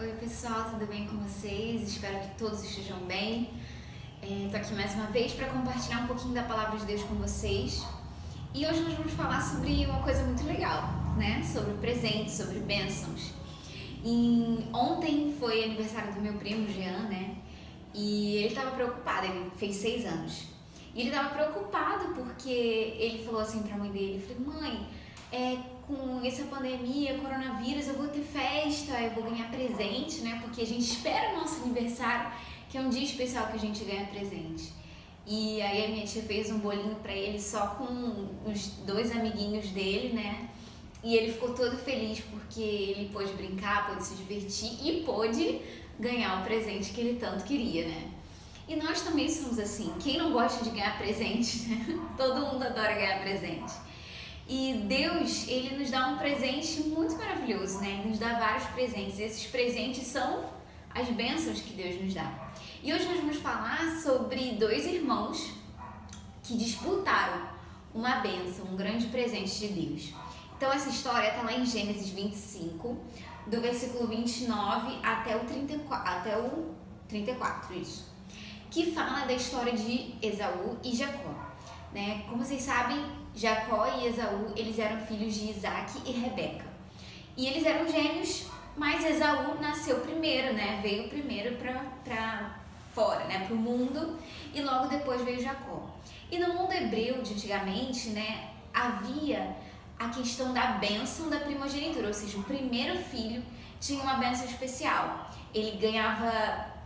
Oi pessoal, tudo bem com vocês? Espero que todos estejam bem. Tô aqui mais uma vez para compartilhar um pouquinho da palavra de Deus com vocês. E hoje nós vamos falar sobre uma coisa muito legal, né? Sobre presentes, sobre bênçãos. Ontem foi aniversário do meu primo Jean, né? E ele estava preocupado, ele fez 6 anos. E ele estava preocupado porque ele falou assim para a mãe dele, mãe, com essa pandemia, coronavírus, eu vou ter festa, eu vou ganhar presente, né? Porque a gente espera o nosso aniversário, que é um dia especial que a gente ganha presente. E aí a minha tia fez um bolinho pra ele só com os 2 amiguinhos dele, né? E ele ficou todo feliz porque ele pôde brincar, pôde se divertir e pôde ganhar o presente que ele tanto queria, né? E nós também somos assim. Quem não gosta de ganhar presente, né? Todo mundo adora ganhar presente. E Deus, Ele nos dá um presente muito maravilhoso, né? Ele nos dá vários presentes. E esses presentes são as bênçãos que Deus nos dá. E hoje nós vamos falar sobre 2 irmãos que disputaram uma bênção, um grande presente de Deus. Então essa história está lá em Gênesis 25, do versículo 29 até o 34, isso. Que fala da história de Esaú e Jacó. Né? Como vocês sabem, Jacó e Esaú, eles eram filhos de Isaac e Rebeca. E eles eram gêmeos, mas Esaú nasceu primeiro, né? Veio primeiro para fora, né? Para o mundo, e logo depois veio Jacó. E no mundo hebreu de antigamente, né? Havia a questão da bênção da primogenitura, ou seja, o primeiro filho tinha uma bênção especial. Ele ganhava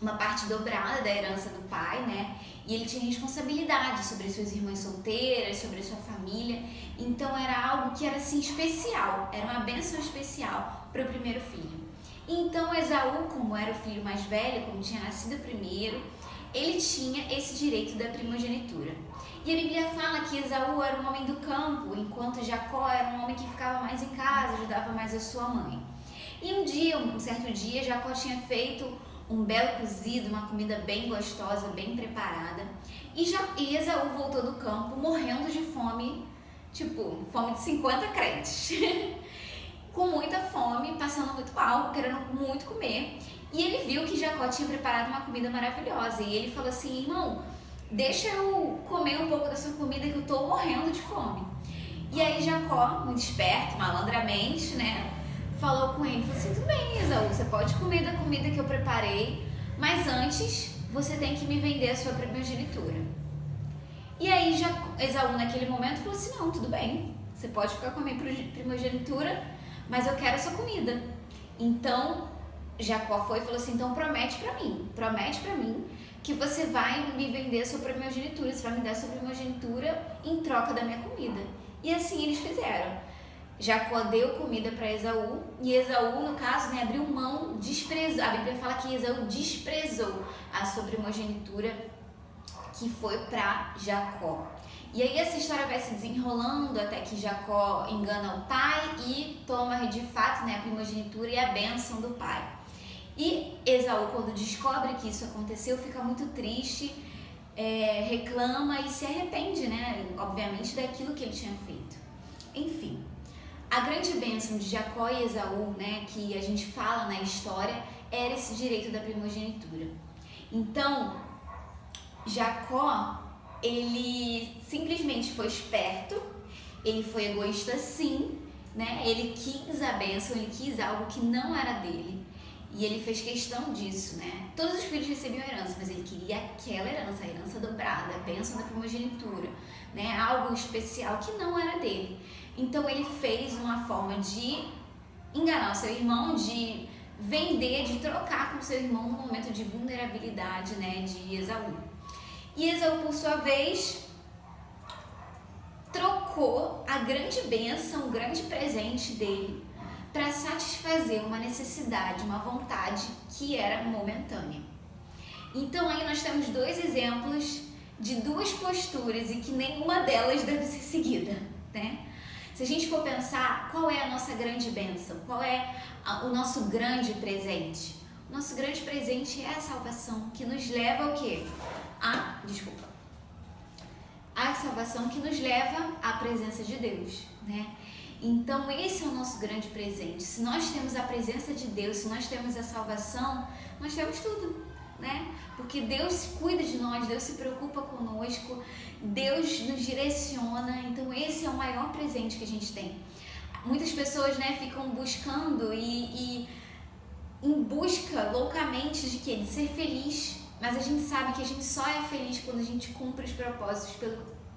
uma parte dobrada da herança do pai, né? E ele tinha responsabilidade sobre suas irmãs solteiras, sobre a sua família. Então era algo que era assim especial, era uma bênção especial para o primeiro filho. Então Esaú, como era o filho mais velho, como tinha nascido primeiro, ele tinha esse direito da primogenitura. E a Bíblia fala que Esaú era um homem do campo, enquanto Jacó era um homem que ficava mais em casa, ajudava mais a sua mãe. E um certo dia, Jacó tinha feito um belo cozido, uma comida bem gostosa, bem preparada. E Esaú voltou do campo morrendo de fome, tipo, fome de 50 crentes. Com muita fome, passando muito mal, querendo muito comer. E ele viu que Jacó tinha preparado uma comida maravilhosa. E ele falou assim, irmão, deixa eu comer um pouco da sua comida que eu tô morrendo de fome. E aí Jacó, muito esperto, malandramente, né? Falou com ele, falou assim, tudo bem, Esaú, você pode comer da comida que eu preparei, mas antes você tem que me vender a sua primogenitura. E aí Esaú naquele momento falou assim, não, tudo bem, você pode ficar com a minha primogenitura, mas eu quero a sua comida. Então Jacó foi e falou assim, então promete pra mim que você vai me vender a sua primogenitura, você vai me dar a sua primogenitura em troca da minha comida. E assim eles fizeram. Jacó deu comida para Esaú e Esaú, no caso, né, abriu mão, desprezou. A Bíblia fala que Esaú desprezou a sua primogenitura, que foi para Jacó. E aí essa história vai se desenrolando até que Jacó engana o pai e toma de fato, né, a primogenitura e a bênção do pai. E Esaú, quando descobre que isso aconteceu, fica muito triste, reclama e se arrepende, né, obviamente, daquilo que ele tinha feito. Enfim. A grande bênção de Jacó e Esaú, né, que a gente fala na história, era esse direito da primogenitura. Então, Jacó, ele simplesmente foi esperto, ele foi egoísta sim, né? Ele quis a bênção, ele quis algo que não era dele. E ele fez questão disso, né? Todos os filhos recebiam herança, mas ele queria aquela herança, a herança dobrada, a bênção da primogenitura, né? Algo especial que não era dele. Então ele fez uma forma de enganar o seu irmão, de vender, de trocar com o seu irmão no momento de vulnerabilidade, né, de Esaú. E Esaú, por sua vez, trocou a grande bênção, o grande presente dele para satisfazer uma necessidade, uma vontade que era momentânea. Então aí nós temos 2 exemplos de 2 posturas e que nenhuma delas deve ser seguida, né? Se a gente for pensar, qual é a nossa grande bênção? Qual é o nosso grande presente? O nosso grande presente é a salvação, que nos leva ao quê? A salvação que nos leva à presença de Deus, né? Então esse é o nosso grande presente. Se nós temos a presença de Deus, se nós temos a salvação, nós temos tudo, né? Porque Deus cuida de nós, Deus se preocupa conosco, Deus nos direciona. Então esse é o maior presente que a gente tem. Muitas pessoas, né, ficam buscando e em busca loucamente de quê? De ser feliz. Mas a gente sabe que a gente só é feliz quando a gente cumpre os propósitos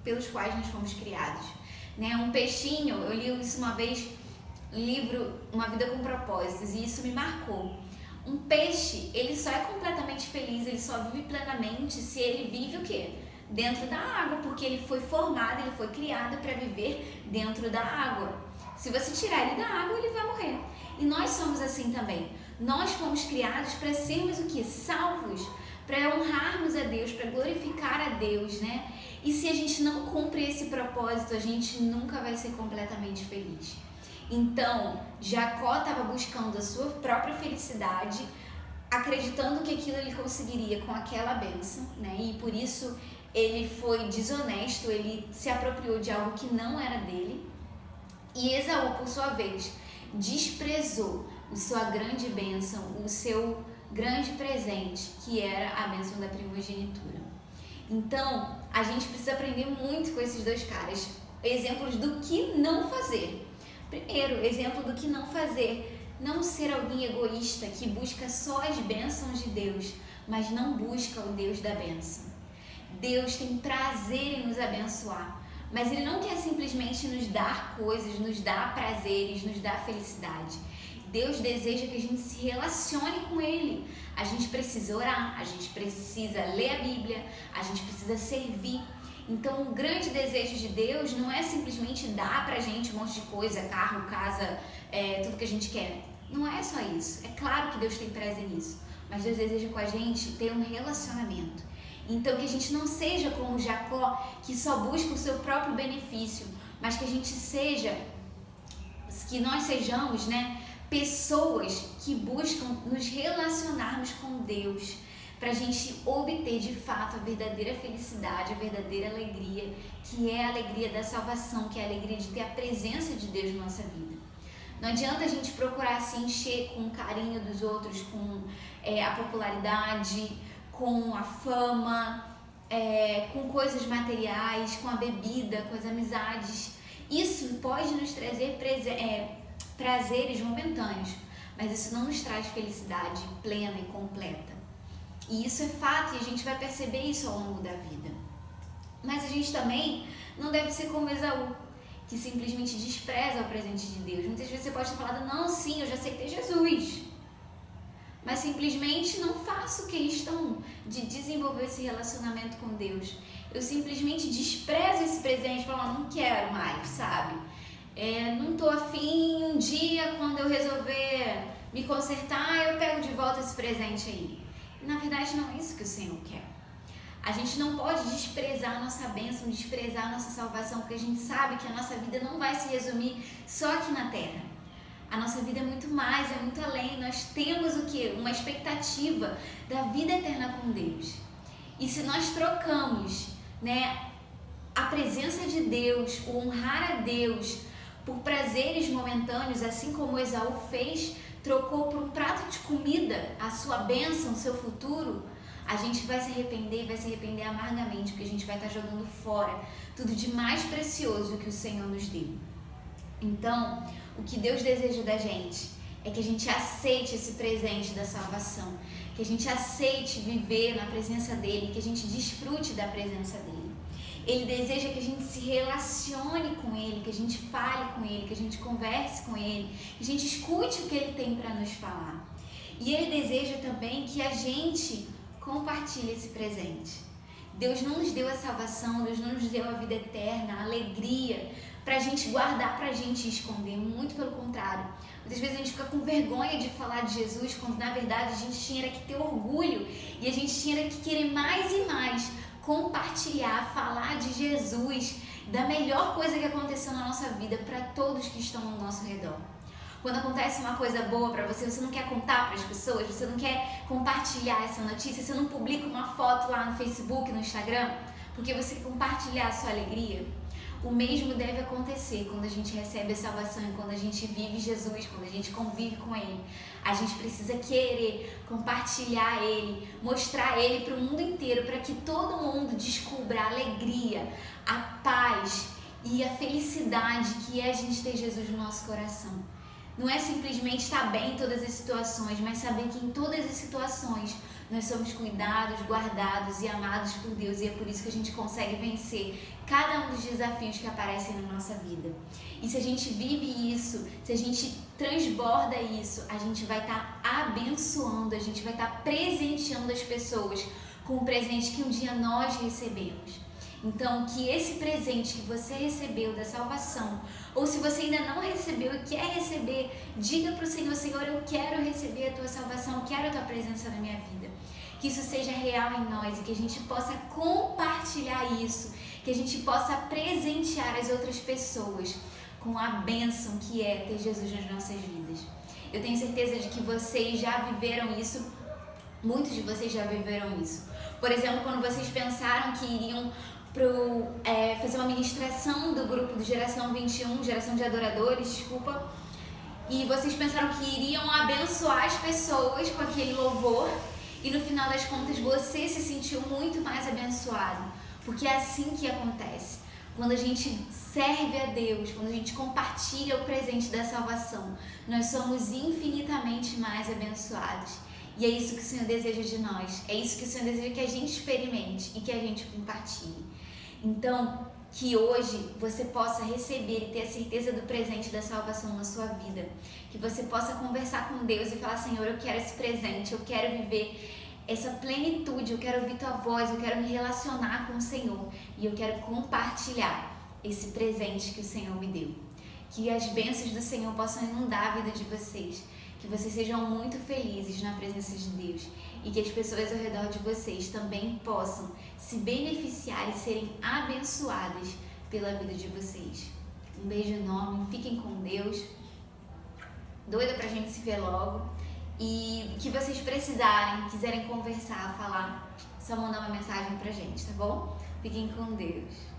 pelos quais nós fomos criados. Né? Um peixinho, eu li isso uma vez, livro Uma Vida com Propósitos, e isso me marcou. Um peixe, ele só é completamente feliz, ele só vive plenamente se ele vive o quê? Dentro da água, porque ele foi formado, ele foi criado para viver dentro da água. Se você tirar ele da água, ele vai morrer. E nós somos assim também. Nós fomos criados para sermos o quê? Salvos, para honrarmos a Deus, para glorificar a Deus, né? E se a gente não cumpre esse propósito, a gente nunca vai ser completamente feliz. Então, Jacó estava buscando a sua própria felicidade, acreditando que aquilo ele conseguiria com aquela bênção, né? E por isso ele foi desonesto, ele se apropriou de algo que não era dele. E Esaú, por sua vez, desprezou a sua grande bênção, o seu grande presente, que era a bênção da primogenitura. Então, a gente precisa aprender muito com esses dois caras. Exemplos do que não fazer. Primeiro, exemplo do que não fazer. Não ser alguém egoísta que busca só as bênçãos de Deus, mas não busca o Deus da bênção. Deus tem prazer em nos abençoar, mas Ele não quer simplesmente nos dar coisas, nos dar prazeres, nos dar felicidade. Deus deseja que a gente se relacione com Ele. A gente precisa orar, a gente precisa ler a Bíblia, a gente precisa servir. Então, o grande desejo de Deus não é simplesmente dar pra gente um monte de coisa, carro, casa, tudo que a gente quer. Não é só isso. É claro que Deus tem prazer nisso, mas Deus deseja com a gente ter um relacionamento. Então, que a gente não seja como Jacó, que só busca o seu próprio benefício, mas que a gente seja, que nós sejamos, né, pessoas que buscam nos relacionarmos com Deus, para a gente obter de fato a verdadeira felicidade, a verdadeira alegria, que é a alegria da salvação, que é a alegria de ter a presença de Deus na nossa vida. Não adianta a gente procurar se encher com o carinho dos outros, com a popularidade, com a fama, com coisas materiais, com a bebida, com as amizades. Isso pode nos trazer prazeres momentâneos, mas isso não nos traz felicidade plena e completa. E isso é fato, e a gente vai perceber isso ao longo da vida. Mas a gente também não deve ser como Esaú, que simplesmente despreza o presente de Deus. Muitas vezes você pode ter falado, não, sim, eu já aceitei Jesus, mas simplesmente não faço questão de desenvolver esse relacionamento com Deus. Eu simplesmente desprezo esse presente, falo, não quero mais, sabe? Não tô afim, um dia quando eu resolver me consertar, eu pego de volta esse presente aí. E na verdade não é isso que o Senhor quer. A gente não pode desprezar a nossa bênção, desprezar a nossa salvação, porque a gente sabe que a nossa vida não vai se resumir só aqui na Terra. A nossa vida é muito mais, é muito além. Nós temos o quê? Uma expectativa da vida eterna com Deus. E se nós trocamos, né, a presença de Deus, o honrar a Deus por prazeres momentâneos, assim como Esaú fez, trocou por um prato de comida a sua bênção, o seu futuro, a gente vai se arrepender e vai se arrepender amargamente, porque a gente vai estar jogando fora tudo de mais precioso que o Senhor nos deu. Então, o que Deus deseja da gente é que a gente aceite esse presente da salvação, que a gente aceite viver na presença dEle, que a gente desfrute da presença dEle. Ele deseja que a gente se relacione com Ele, que a gente fale com Ele, que a gente converse com Ele, que a gente escute o que Ele tem para nos falar. E Ele deseja também que a gente compartilhe esse presente. Deus não nos deu a salvação, Deus não nos deu a vida eterna, a alegria, pra gente guardar pra gente e esconder, muito pelo contrário. Muitas vezes a gente fica com vergonha de falar de Jesus, quando na verdade a gente tinha que ter orgulho e a gente tinha que querer mais e mais compartilhar, falar de Jesus, da melhor coisa que aconteceu na nossa vida para todos que estão ao nosso redor. Quando acontece uma coisa boa para você, você não quer contar para as pessoas, você não quer compartilhar essa notícia, você não publica uma foto lá no Facebook, no Instagram, porque você quer compartilhar a sua alegria. o mesmo deve acontecer quando a gente recebe a salvação e quando a gente vive Jesus, quando a gente convive com Ele. A gente precisa querer compartilhar Ele, mostrar Ele para o mundo inteiro, para que todo mundo descubra a alegria, a paz e a felicidade que é a gente ter Jesus no nosso coração. Não é simplesmente estar bem em todas as situações, mas saber que em todas as situações nós somos cuidados, guardados e amados por Deus, e é por isso que a gente consegue vencer cada um dos desafios que aparecem na nossa vida. E se a gente vive isso, se a gente transborda isso, a gente vai estar abençoando, a gente vai estar presenteando as pessoas com o presente que um dia nós recebemos. Então, que esse presente que você recebeu da salvação, ou se você ainda não recebeu e quer receber, diga para o Senhor: Senhor, eu quero receber a Tua salvação, eu quero a Tua presença na minha vida. Que isso seja real em nós e que a gente possa compartilhar isso, que a gente possa presentear as outras pessoas com a bênção que é ter Jesus nas nossas vidas. Eu tenho certeza de que vocês já viveram isso, muitos de vocês já viveram isso. Por exemplo, quando vocês pensaram que iriam fazer uma ministração do grupo do Geração 21, Geração de Adoradores, desculpa, e vocês pensaram que iriam abençoar as pessoas com aquele louvor, e no final das contas você se sentiu muito mais abençoado, porque é assim que acontece. Quando a gente serve a Deus, quando a gente compartilha o presente da salvação, nós somos infinitamente mais abençoados. E é isso que o Senhor deseja de nós, é isso que o Senhor deseja que a gente experimente e que a gente compartilhe. Então, que hoje você possa receber e ter a certeza do presente da salvação na sua vida. Que você possa conversar com Deus e falar: Senhor, eu quero esse presente, eu quero viver essa plenitude, eu quero ouvir Tua voz, eu quero me relacionar com o Senhor e eu quero compartilhar esse presente que o Senhor me deu. Que as bênçãos do Senhor possam inundar a vida de vocês. Que vocês sejam muito felizes na presença de Deus e que as pessoas ao redor de vocês também possam se beneficiar e serem abençoadas pela vida de vocês. Um beijo enorme, fiquem com Deus. Doida pra gente se ver logo. E que vocês precisarem, quiserem conversar, falar, só mandar uma mensagem pra gente, tá bom? Fiquem com Deus.